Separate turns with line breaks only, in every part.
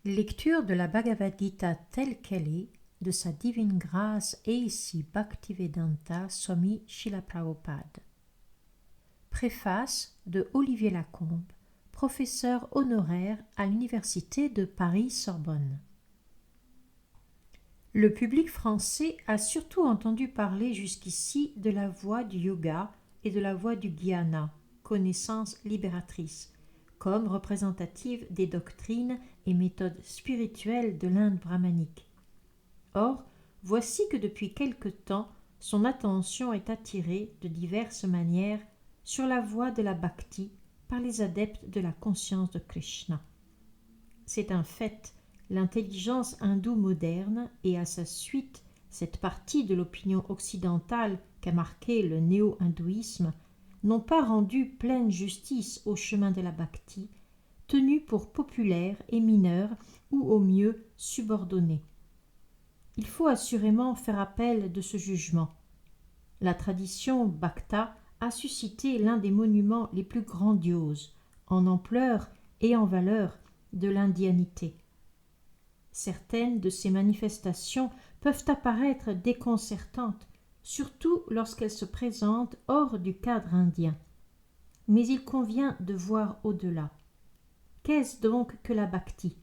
Lecture de la Bhagavad Gita telle qu'elle est, de sa divine grâce A.C. Bhaktivedanta Swami Srila Prabhupada. Préface de Olivier Lacombe, professeur honoraire à l'Université de Paris-Sorbonne. Le public français a surtout entendu parler jusqu'ici de la voie du yoga et de la voie du jnana, connaissance libératrice, comme représentative des doctrines et méthodes spirituelles de l'Inde brahmanique. Or, voici que depuis quelque temps, son attention est attirée de diverses manières sur la voie de la bhakti par les adeptes de la conscience de Krishna. C'est un fait, l'intelligence hindoue moderne et à sa suite cette partie de l'opinion occidentale qu'a marqué le néo-hindouisme n'ont pas rendu pleine justice au chemin de la bhakti, tenu pour populaire et mineur ou au mieux subordonné. Il faut assurément faire appel de ce jugement. La tradition bhakta a suscité l'un des monuments les plus grandioses, en ampleur et en valeur, de l'indianité. Certaines de ces manifestations peuvent apparaître déconcertantes, surtout lorsqu'elles se présentent hors du cadre indien. Mais il convient de voir au-delà. Qu'est-ce donc que la bhakti?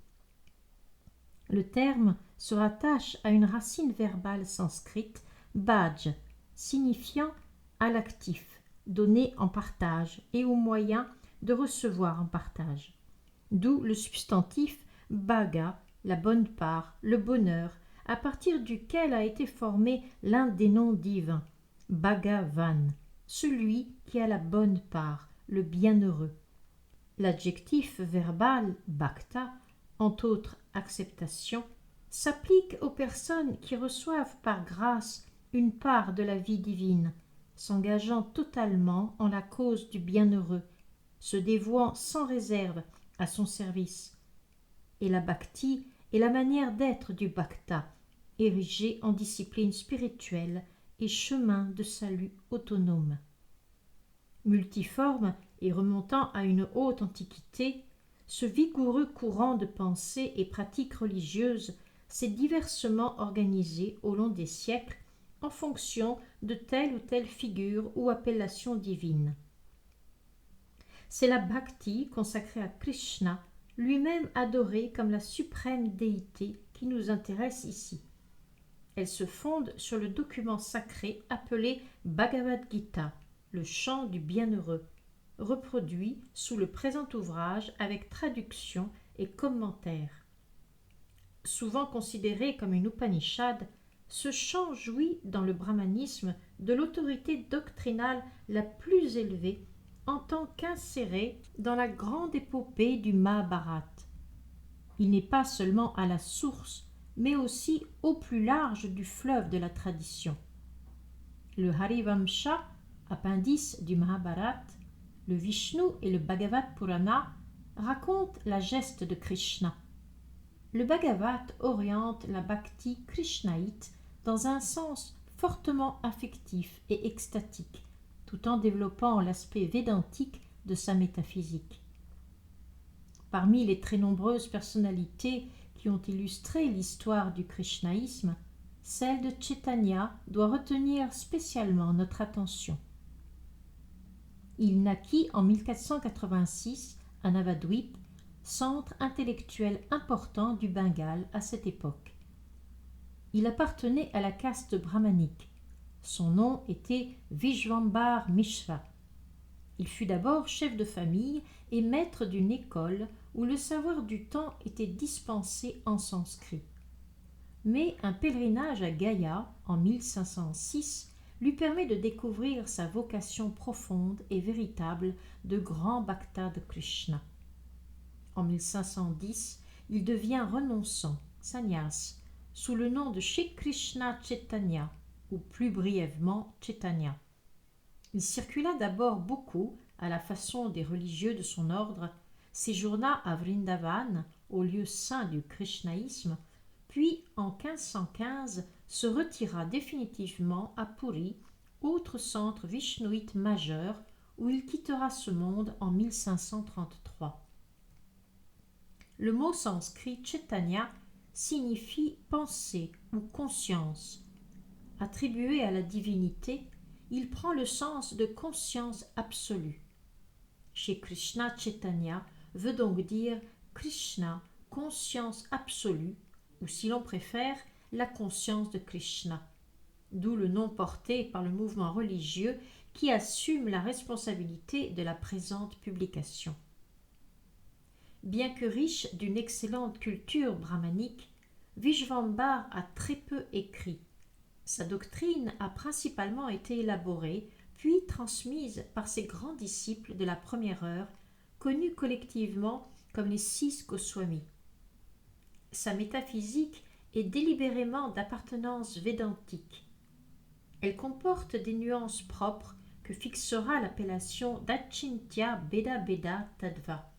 Le terme se rattache à une racine verbale sanskrite, bhaj, signifiant à l'actif, donné en partage et au moyen de recevoir en partage. D'où le substantif bhaga, la bonne part, le bonheur, à partir duquel a été formé l'un des noms divins, Bhagavan, celui qui a la bonne part, le bienheureux. L'adjectif verbal bhakta, entre autres acceptations, s'applique aux personnes qui reçoivent par grâce une part de la vie divine, s'engageant totalement en la cause du bienheureux, se dévouant sans réserve à son service. Et la bhakti est la manière d'être du bhakta, érigée en discipline spirituelle et chemin de salut autonome. Multiforme et remontant à une haute antiquité, ce vigoureux courant de pensée et pratiques religieuses s'est diversement organisé au long des siècles en fonction de telle ou telle figure ou appellation divine. C'est la bhakti consacrée à Krishna, lui-même adoré comme la suprême déité qui nous intéresse ici. Elle se fonde sur le document sacré appelé Bhagavad Gita, le chant du bienheureux, reproduit sous le présent ouvrage avec traduction et commentaires. Souvent considéré comme une Upanishad, ce chant jouit dans le brahmanisme de l'autorité doctrinale la plus élevée en tant qu'inséré dans la grande épopée du Mahabharata. Il n'est pas seulement à la source, mais aussi au plus large du fleuve de la tradition. Le Harivamsha, appendice du Mahabharata, le Vishnu et le Bhagavad Purana racontent la geste de Krishna. Le Bhagavad oriente la bhakti krishnaïte dans un sens fortement affectif et extatique, tout en développant l'aspect védantique de sa métaphysique. Parmi les très nombreuses personnalités qui ont illustré l'histoire du krishnaïsme, celle de Chaitanya doit retenir spécialement notre attention. Il naquit en 1486 à Navadvip, centre intellectuel important du Bengale à cette époque. Il appartenait à la caste brahmanique. Son nom était Vishvambar Mishra. Il fut d'abord chef de famille et maître d'une école où le savoir du temps était dispensé en sanskrit. Mais un pèlerinage à Gaya en 1506 lui permet de découvrir sa vocation profonde et véritable de grand bhakta de Krishna. En 1510, il devient renonçant, sannyas, sous le nom de Shri Krishna Chaitanya, ou plus brièvement Chaitanya. Il circula d'abord beaucoup, à la façon des religieux de son ordre, séjourna à Vrindavan, au lieu saint du krishnaïsme, puis en 1515 se retira définitivement à Puri, autre centre vishnouite majeur, où il quittera ce monde en 1533. Le mot sanskrit Chaitanya signifie pensée ou conscience. Attribué à la divinité, il prend le sens de conscience absolue. Chez Krishna, Chaitanya veut donc dire Krishna, conscience absolue, ou si l'on préfère, la conscience de Krishna. D'où le nom porté par le mouvement religieux qui assume la responsabilité de la présente publication. Bien que riche d'une excellente culture brahmanique, Vishvambar a très peu écrit. Sa doctrine a principalement été élaborée puis transmise par ses grands disciples de la première heure, connus collectivement comme les 6 Goswamis. Sa métaphysique est délibérément d'appartenance védantique. Elle comporte des nuances propres que fixera l'appellation d'Achintya Beda Beda Tattva,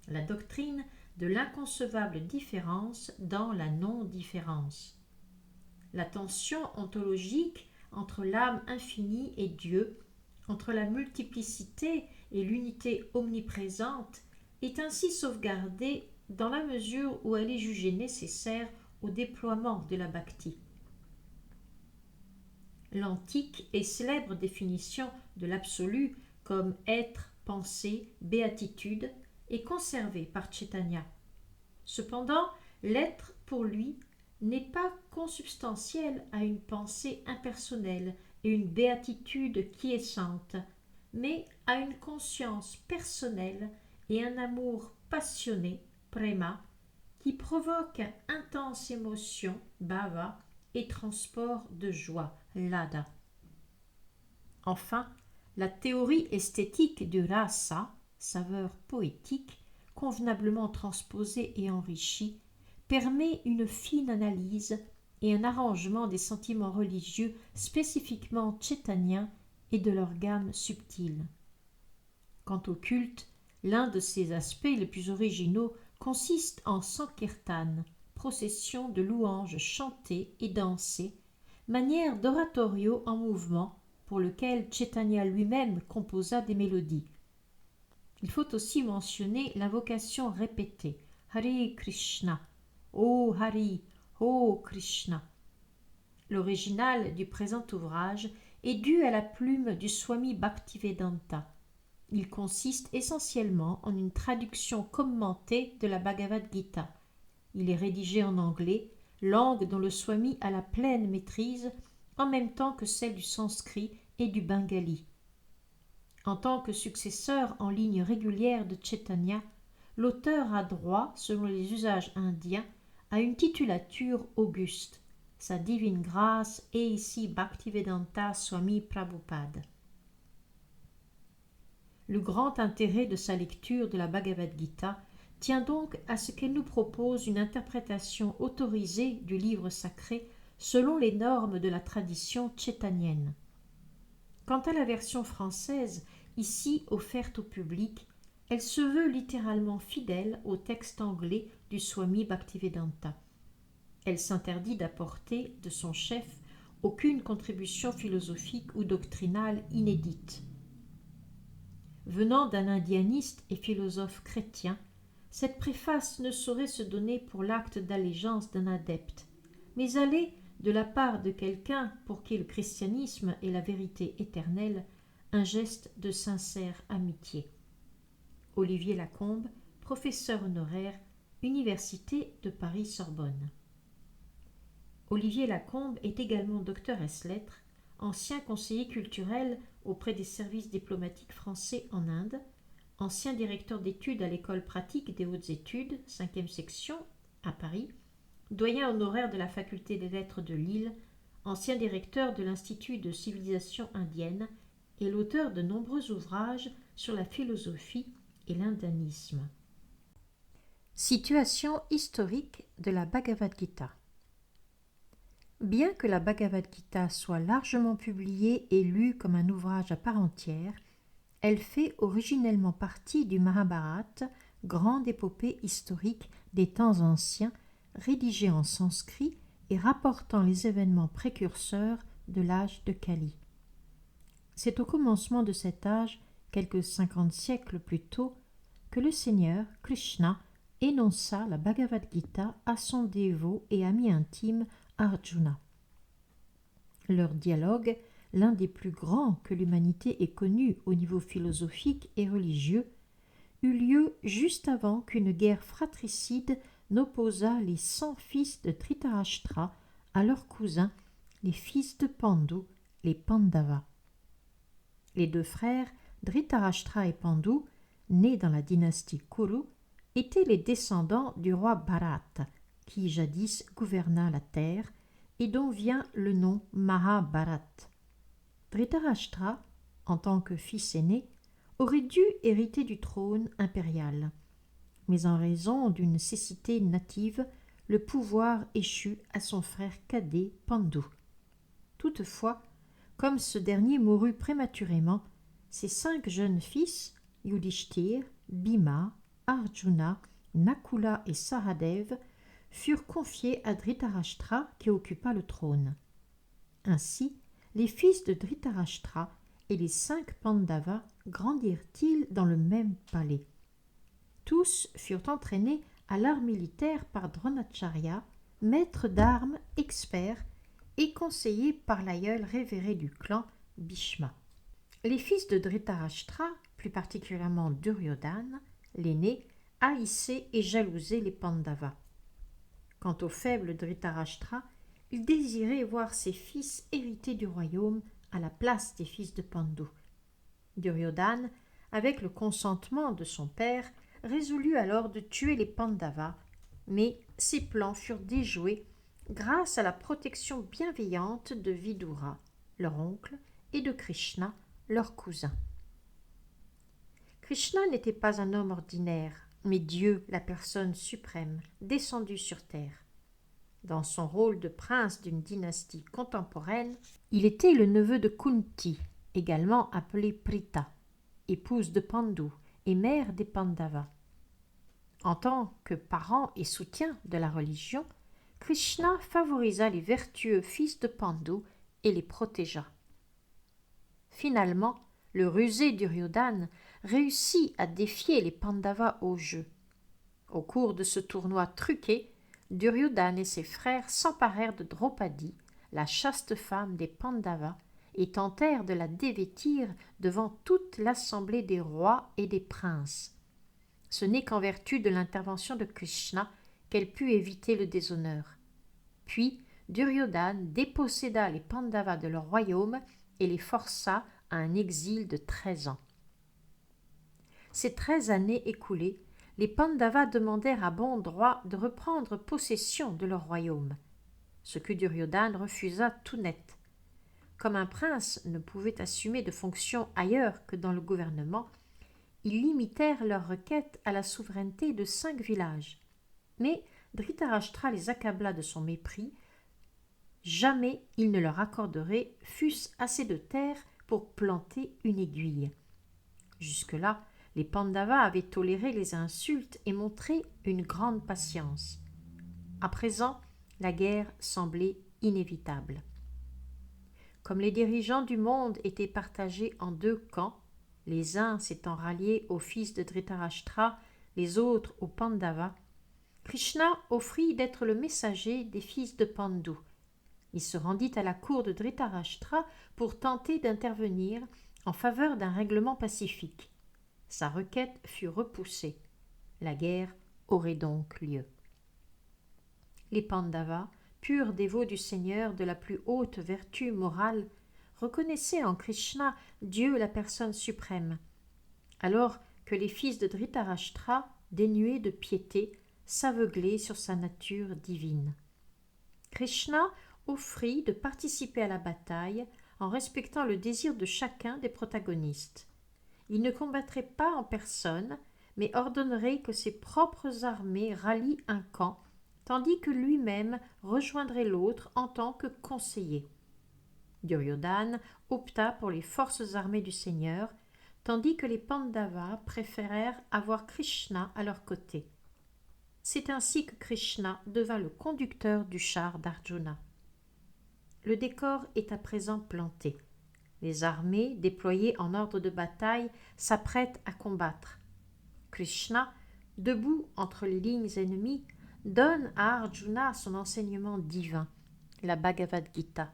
la doctrine de l'inconcevable différence dans la non-différence. La tension ontologique entre l'âme infinie et Dieu, entre la multiplicité et l'unité omniprésente, est ainsi sauvegardée dans la mesure où elle est jugée nécessaire au déploiement de la bhakti. L'antique et célèbre définition de l'absolu comme être, pensée, béatitude est conservée par Chaitanya. Cependant, l'être pour lui n'est pas consubstantiel à une pensée impersonnelle et une béatitude quiescente, mais à une conscience personnelle et un amour passionné, prema, qui provoque intense émotion, bhava, et transport de joie, lada. Enfin, la théorie esthétique du rasa, saveur poétique, convenablement transposée et enrichie, permet une fine analyse et un arrangement des sentiments religieux spécifiquement tchétaniens et de leur gamme subtile. Quant au culte, l'un de ses aspects les plus originaux consiste en sankirtan, procession de louanges chantées et dansées, manière d'oratorio en mouvement pour lequel Chaitanya lui-même composa des mélodies. Il faut aussi mentionner l'invocation répétée Hare Krishna, Oh Hari, Oh Krishna. L'original du présent ouvrage est dû à la plume du Swami Bhaktivedanta. Il consiste essentiellement en une traduction commentée de la Bhagavad Gita. Il est rédigé en anglais, langue dont le Swami a la pleine maîtrise, en même temps que celle du sanskrit et du bengali. En tant que successeur en ligne régulière de Chaitanya, l'auteur a droit, selon les usages indiens, à une titulature auguste. Sa divine grâce est ici Bhaktivedanta Swami Prabhupada. Le grand intérêt de sa lecture de la Bhagavad Gita tient donc à ce qu'elle nous propose une interprétation autorisée du livre sacré selon les normes de la tradition tchétanienne. Quant à la version française, ici offerte au public, elle se veut littéralement fidèle au texte anglais du Swami Bhaktivedanta. Elle s'interdit d'apporter, de son chef, aucune contribution philosophique ou doctrinale inédite. Venant d'un indianiste et philosophe chrétien, cette préface ne saurait se donner pour l'acte d'allégeance d'un adepte, mais aller de la part de quelqu'un pour qui le christianisme est la vérité éternelle, un geste de sincère amitié. Olivier Lacombe, professeur honoraire, Université de Paris-Sorbonne. Olivier Lacombe est également docteur ès-lettres, ancien conseiller culturel auprès des services diplomatiques français en Inde, ancien directeur d'études à l'école pratique des hautes études, 5e section, à Paris, doyen honoraire de la faculté des lettres de Lille, ancien directeur de l'Institut de civilisation indienne et l'auteur de nombreux ouvrages sur la philosophie et l'indianisme. Situation historique de la Bhagavad Gita. Bien que la Bhagavad Gita soit largement publiée et lue comme un ouvrage à part entière, elle fait originellement partie du Mahabharata, grande épopée historique des temps anciens, rédigée en sanskrit et rapportant les événements précurseurs de l'âge de Kali. C'est au commencement de cet âge, quelques 50 siècles plus tôt, que le Seigneur, Krishna, énonça la Bhagavad Gita à son dévot et ami intime Arjuna. Leur dialogue, l'un des plus grands que l'humanité ait connu au niveau philosophique et religieux, eut lieu juste avant qu'une guerre fratricide n'opposât les 100 fils de Dhritarashtra à leurs cousins, les fils de Pandu, les Pandavas. Les deux frères, Dhritarashtra et Pandu, nés dans la dynastie Kuru, étaient les descendants du roi Bharata, qui jadis gouverna la terre et dont vient le nom Mahabharata. Dhritarashtra, en tant que fils aîné, aurait dû hériter du trône impérial. Mais en raison d'une nécessité native, le pouvoir échut à son frère cadet Pandu. Toutefois, comme ce dernier mourut prématurément, ses 5 jeunes fils, Yudhishthir, Bhima, Arjuna, Nakula et Sahadev, furent confiés à Dhritarashtra qui occupa le trône. Ainsi, les fils de Dhritarashtra et les 5 Pandavas grandirent-ils dans le même palais. Tous furent entraînés à l'art militaire par Dronacharya, maître d'armes expert et conseillé par l'aïeul révéré du clan, Bhishma. Les fils de Dhritarashtra, plus particulièrement Duryodhana, l'aîné, haïssaient et jalousaient les Pandavas. Quant au faible Dhritarashtra, il désirait voir ses fils hériter du royaume à la place des fils de Pandu. Duryodhana, avec le consentement de son père, résolut alors de tuer les Pandavas, mais ses plans furent déjoués grâce à la protection bienveillante de Vidura, leur oncle, et de Krishna, leur cousin. Krishna n'était pas un homme ordinaire, mais Dieu, la personne suprême, descendu sur terre. Dans son rôle de prince d'une dynastie contemporaine, il était le neveu de Kunti, également appelée Prita, épouse de Pandu et mère des Pandavas. En tant que parent et soutien de la religion, Krishna favorisa les vertueux fils de Pandu et les protégea. Finalement, le rusé Duryodhana réussit à défier les Pandavas au jeu. Au cours de ce tournoi truqué, Duryodhana et ses frères s'emparèrent de Draupadi, la chaste femme des Pandavas, et tentèrent de la dévêtir devant toute l'assemblée des rois et des princes. Ce n'est qu'en vertu de l'intervention de Krishna qu'elle put éviter le déshonneur. Puis Duryodhana déposséda les Pandavas de leur royaume et les força à un exil de 13 ans. Ces 13 années écoulées, les Pandavas demandèrent à bon droit de reprendre possession de leur royaume, ce que Duryodhana refusa tout net. Comme un prince ne pouvait assumer de fonctions ailleurs que dans le gouvernement, ils limitèrent leur requête à la souveraineté de 5 villages. Mais Dhritarashtra les accabla de son mépris. Jamais il ne leur accorderait fût-ce assez de terre pour planter une aiguille. Jusque-là, les Pandavas avaient toléré les insultes et montré une grande patience. À présent, la guerre semblait inévitable. Comme les dirigeants du monde étaient partagés en 2 camps, les uns s'étant ralliés aux fils de Dhritarashtra, les autres aux Pandavas, Krishna offrit d'être le messager des fils de Pandu. Il se rendit à la cour de Dhritarashtra pour tenter d'intervenir en faveur d'un règlement pacifique. Sa requête fut repoussée. La guerre aurait donc lieu. Les Pandavas, purs dévots du Seigneur de la plus haute vertu morale, reconnaissaient en Krishna Dieu la personne suprême, alors que les fils de Dhritarashtra, dénués de piété, s'aveuglaient sur sa nature divine. Krishna offrit de participer à la bataille en respectant le désir de chacun des protagonistes. Il ne combattrait pas en personne, mais ordonnerait que ses propres armées rallient un camp, tandis que lui-même rejoindrait l'autre en tant que conseiller. Duryodhana opta pour les forces armées du Seigneur, tandis que les Pandavas préférèrent avoir Krishna à leur côté. C'est ainsi que Krishna devint le conducteur du char d'Arjuna. Le décor est à présent planté. Les armées, déployées en ordre de bataille, s'apprêtent à combattre. Krishna, debout entre les lignes ennemies, donne à Arjuna son enseignement divin, la Bhagavad Gita.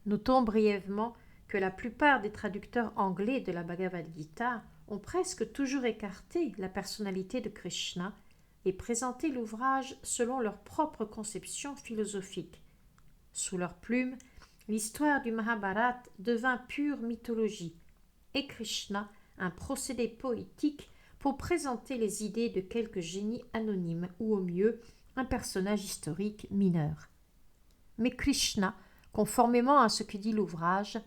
Notons brièvement que la plupart des traducteurs anglais de la Bhagavad Gita ont presque toujours écarté la personnalité de Krishna et présenté l'ouvrage selon leur propre conception philosophique. Sous leur plume, l'histoire du Mahabharata devint pure mythologie et Krishna un procédé poétique pour présenter les idées de quelques génies anonymes ou au mieux un personnage historique mineur. Mais Krishna, conformément à ce que dit l'ouvrage,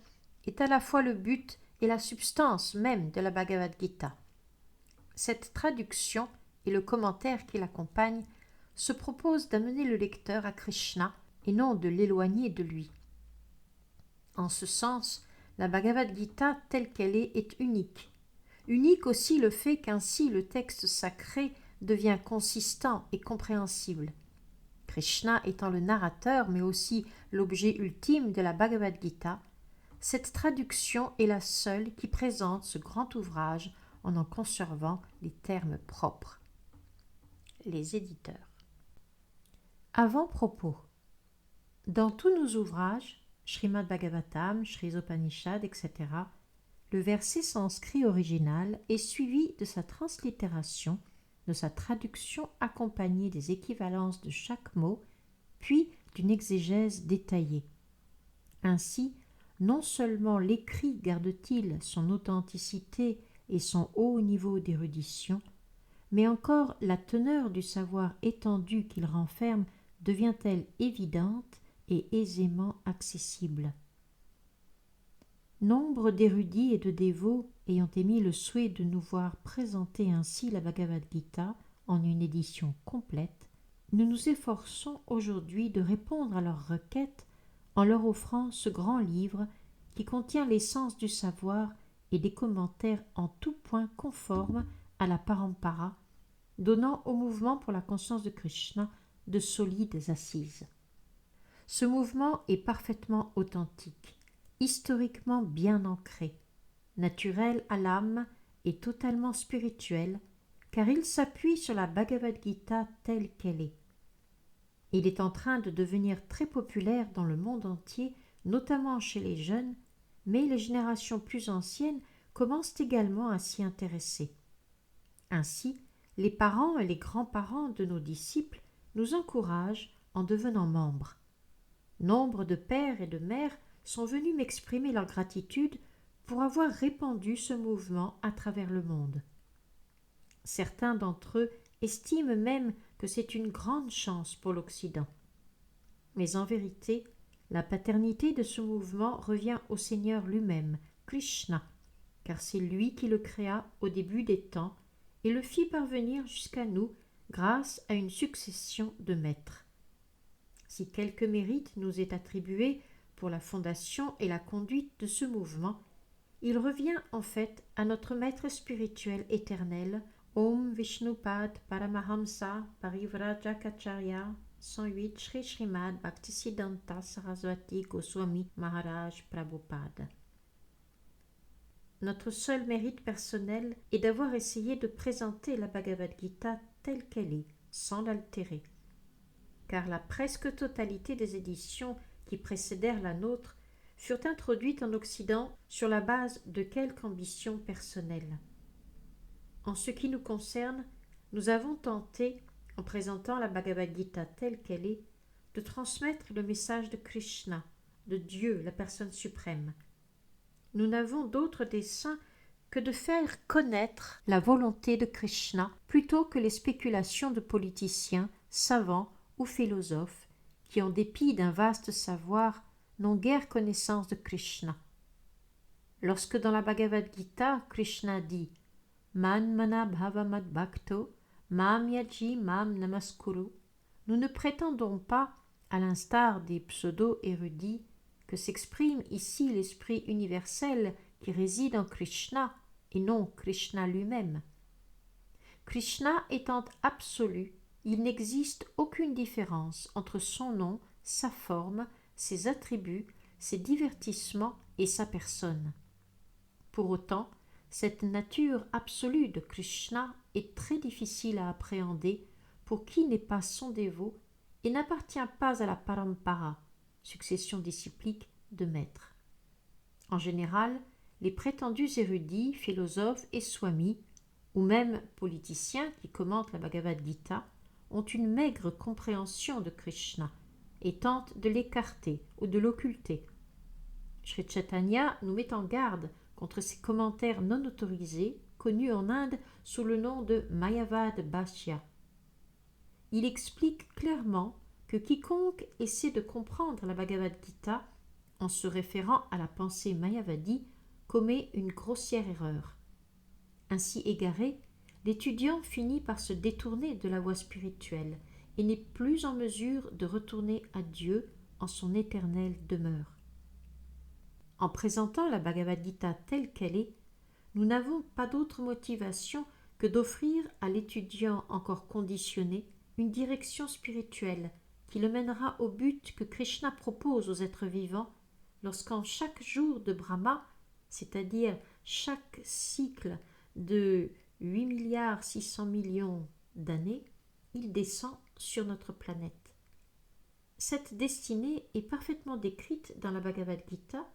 est à la fois le but et la substance même de la Bhagavad Gita. Cette traduction et le commentaire qui l'accompagne se proposent d'amener le lecteur à Krishna et non de l'éloigner de lui. En ce sens, la Bhagavad Gita telle qu'elle est unique. Unique aussi le fait qu'ainsi le texte sacré devient consistant et compréhensible. Krishna étant le narrateur mais aussi l'objet ultime de la Bhagavad Gita, cette traduction est la seule qui présente ce grand ouvrage en conservant les termes propres. Les éditeurs. Avant-propos. Dans tous nos ouvrages, Srimad Bhagavatam, Sri Upanishad, etc., le verset sanskrit original est suivi de sa translittération, de sa traduction accompagnée des équivalences de chaque mot, puis d'une exégèse détaillée. Ainsi, non seulement l'écrit garde-t-il son authenticité et son haut niveau d'érudition, mais encore la teneur du savoir étendu qu'il renferme devient-elle évidente et aisément accessible. Nombre d'érudits et de dévots ayant émis le souhait de nous voir présenter ainsi la Bhagavad Gita en une édition complète, nous nous efforçons aujourd'hui de répondre à leurs requêtes en leur offrant ce grand livre qui contient l'essence du savoir et des commentaires en tout point conformes à la Parampara, donnant au mouvement pour la conscience de Krishna de solides assises. Ce mouvement est parfaitement authentique, historiquement bien ancré, naturel à l'âme et totalement spirituel, car il s'appuie sur la Bhagavad Gita telle qu'elle est. Il est en train de devenir très populaire dans le monde entier, notamment chez les jeunes, mais les générations plus anciennes commencent également à s'y intéresser. Ainsi, les parents et les grands-parents de nos disciples nous encouragent en devenant membres. Nombre de pères et de mères sont venus m'exprimer leur gratitude pour avoir répandu ce mouvement à travers le monde. Certains d'entre eux estiment même que c'est une grande chance pour l'Occident. Mais en vérité, la paternité de ce mouvement revient au Seigneur lui-même, Krishna, car c'est lui qui le créa au début des temps et le fit parvenir jusqu'à nous grâce à une succession de maîtres. Si quelque mérite nous est attribué pour la fondation et la conduite de ce mouvement, il revient en fait à notre maître spirituel éternel, Om Vishnupad Paramahamsa Parivrajakacharya 108 Sri Srimad Bhaktisiddhanta Saraswati Goswami Maharaj Prabhupada. Notre seul mérite personnel est d'avoir essayé de présenter la Bhagavad Gita telle qu'elle est, sans l'altérer. Car la presque totalité des éditions qui précédèrent la nôtre furent introduites en Occident sur la base de quelque ambition personnelle. En ce qui nous concerne, nous avons tenté, en présentant la Bhagavad Gita telle qu'elle est, de transmettre le message de Krishna, de Dieu, la personne suprême. Nous n'avons d'autre dessein que de faire connaître la volonté de Krishna plutôt que les spéculations de politiciens, savants ou philosophes qui, en dépit d'un vaste savoir, n'ont guère connaissance de Krishna. Lorsque dans la Bhagavad Gita, Krishna dit « Man mana bhava mad bhakto, mam yaji mam namaskuru », nous ne prétendons pas, à l'instar des pseudo-érudits, que s'exprime ici l'esprit universel qui réside en Krishna et non Krishna lui-même. Krishna étant absolu, il n'existe aucune différence entre son nom, sa forme, ses attributs, ses divertissements et sa personne. Pour autant, cette nature absolue de Krishna est très difficile à appréhender pour qui n'est pas son dévot et n'appartient pas à la parampara, succession disciplique de maîtres. En général, les prétendus érudits, philosophes et swamis, ou même politiciens qui commentent la Bhagavad Gita, ont une maigre compréhension de Krishna et tentent de l'écarter ou de l'occulter. Sri Chaitanya nous met en garde contre ces commentaires non autorisés connus en Inde sous le nom de Mayavad Bhashya. Il explique clairement que quiconque essaie de comprendre la Bhagavad Gita en se référant à la pensée mayavadi commet une grossière erreur. Ainsi égaré, l'étudiant finit par se détourner de la voie spirituelle et n'est plus en mesure de retourner à Dieu en son éternelle demeure. En présentant la Bhagavad Gita telle qu'elle est, nous n'avons pas d'autre motivation que d'offrir à l'étudiant encore conditionné une direction spirituelle qui le mènera au but que Krishna propose aux êtres vivants lorsqu'en chaque jour de Brahma, c'est-à-dire chaque cycle de 8,600,000,000 d'années, il descend sur notre planète. Cette destinée est parfaitement décrite dans la Bhagavad Gita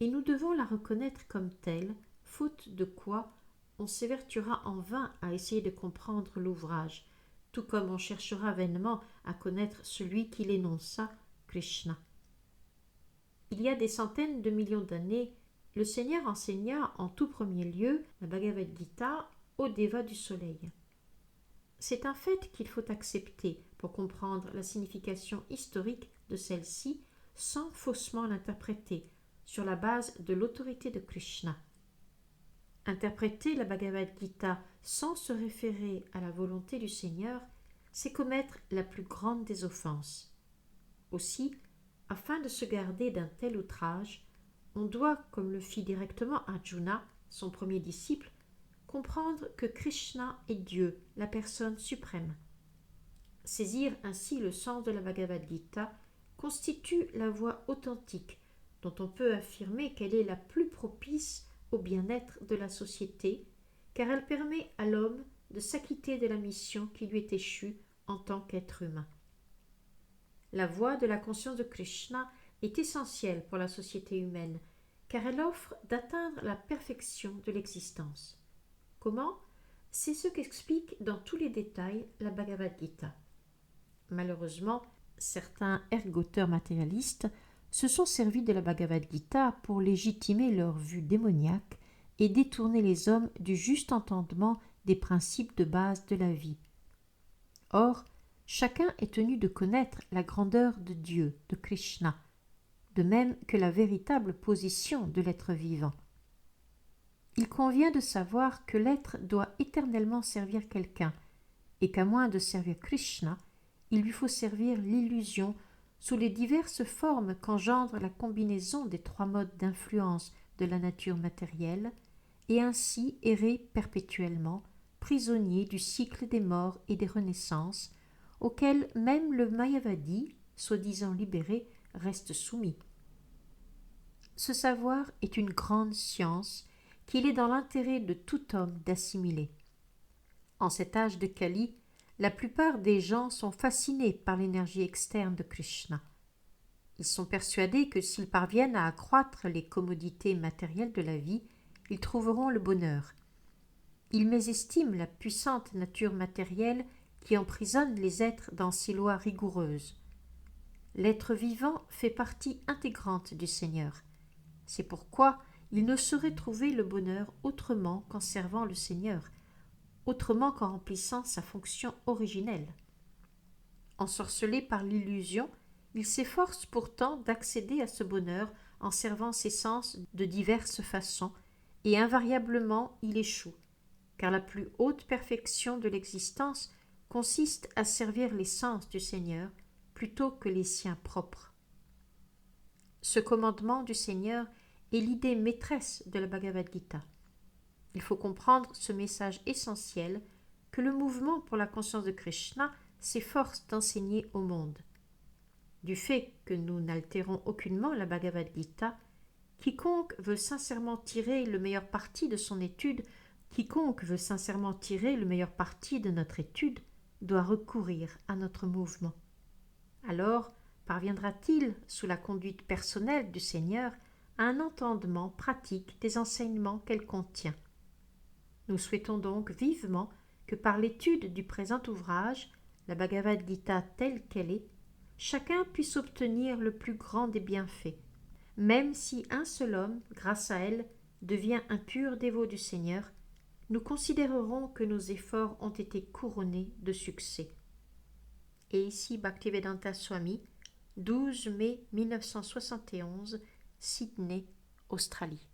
et nous devons la reconnaître comme telle, faute de quoi on s'évertuera en vain à essayer de comprendre l'ouvrage, tout comme on cherchera vainement à connaître celui qui l'énonça, Krishna. Il y a des centaines de millions d'années, le Seigneur enseigna en tout premier lieu la Bhagavad Gita aux dévas du soleil. C'est un fait qu'il faut accepter pour comprendre la signification historique de celle-ci sans faussement l'interpréter sur la base de l'autorité de Krishna. Interpréter la Bhagavad Gita sans se référer à la volonté du Seigneur, c'est commettre la plus grande des offenses. Aussi, afin de se garder d'un tel outrage, on doit, comme le fit directement Arjuna, son premier disciple, comprendre que Krishna est Dieu, la personne suprême. Saisir ainsi le sens de la Bhagavad Gita constitue la voie authentique dont on peut affirmer qu'elle est la plus propice au bien-être de la société, car elle permet à l'homme de s'acquitter de la mission qui lui est échue en tant qu'être humain. La voie de la conscience de Krishna est essentielle pour la société humaine, car elle offre d'atteindre la perfection de l'existence. Comment ? C'est ce qu'explique dans tous les détails la Bhagavad Gita. Malheureusement, certains ergoteurs matérialistes se sont servis de la Bhagavad Gita pour légitimer leur vue démoniaque et détourner les hommes du juste entendement des principes de base de la vie. Or, chacun est tenu de connaître la grandeur de Dieu, de Krishna, de même que la véritable position de l'être vivant. Il convient de savoir que l'être doit éternellement servir quelqu'un, et qu'à moins de servir Krishna, il lui faut servir l'illusion sous les diverses formes qu'engendre la combinaison des trois modes d'influence de la nature matérielle, et ainsi errer perpétuellement, prisonnier du cycle des morts et des renaissances, auquel même le Mayavadi, soi-disant libéré, reste soumis. Ce savoir est une grande science qu'il est dans l'intérêt de tout homme d'assimiler. En cet âge de Kali, la plupart des gens sont fascinés par l'énergie externe de Krishna. Ils sont persuadés que s'ils parviennent à accroître les commodités matérielles de la vie, ils trouveront le bonheur. Ils mésestiment la puissante nature matérielle qui emprisonne les êtres dans ses lois rigoureuses. L'être vivant fait partie intégrante du Seigneur. C'est pourquoi il ne saurait trouver le bonheur autrement qu'en servant le Seigneur, autrement qu'en remplissant sa fonction originelle. Ensorcelé par l'illusion, il s'efforce pourtant d'accéder à ce bonheur en servant ses sens de diverses façons, et invariablement il échoue, car la plus haute perfection de l'existence consiste à servir les sens du Seigneur plutôt que les siens propres. Ce commandement du Seigneur est l'idée maîtresse de la Bhagavad Gita. Il faut comprendre ce message essentiel que le mouvement pour la conscience de Krishna s'efforce d'enseigner au monde. Du fait que nous n'altérons aucunement la Bhagavad Gita, Quiconque veut sincèrement tirer le meilleur parti de son étude, quiconque veut sincèrement tirer le meilleur parti de notre étude, doit recourir à notre mouvement. Alors parviendra-t-il, sous la conduite personnelle du Seigneur, à un entendement pratique des enseignements qu'elle contient. Nous souhaitons donc vivement que par l'étude du présent ouvrage, la Bhagavad Gita telle qu'elle est, chacun puisse obtenir le plus grand des bienfaits, même si un seul homme, grâce à elle, devient un pur dévot du Seigneur, nous considérerons que nos efforts ont été couronnés de succès. Et ici Bhaktivedanta Swami, 12 mai 1971, Sydney, Australie.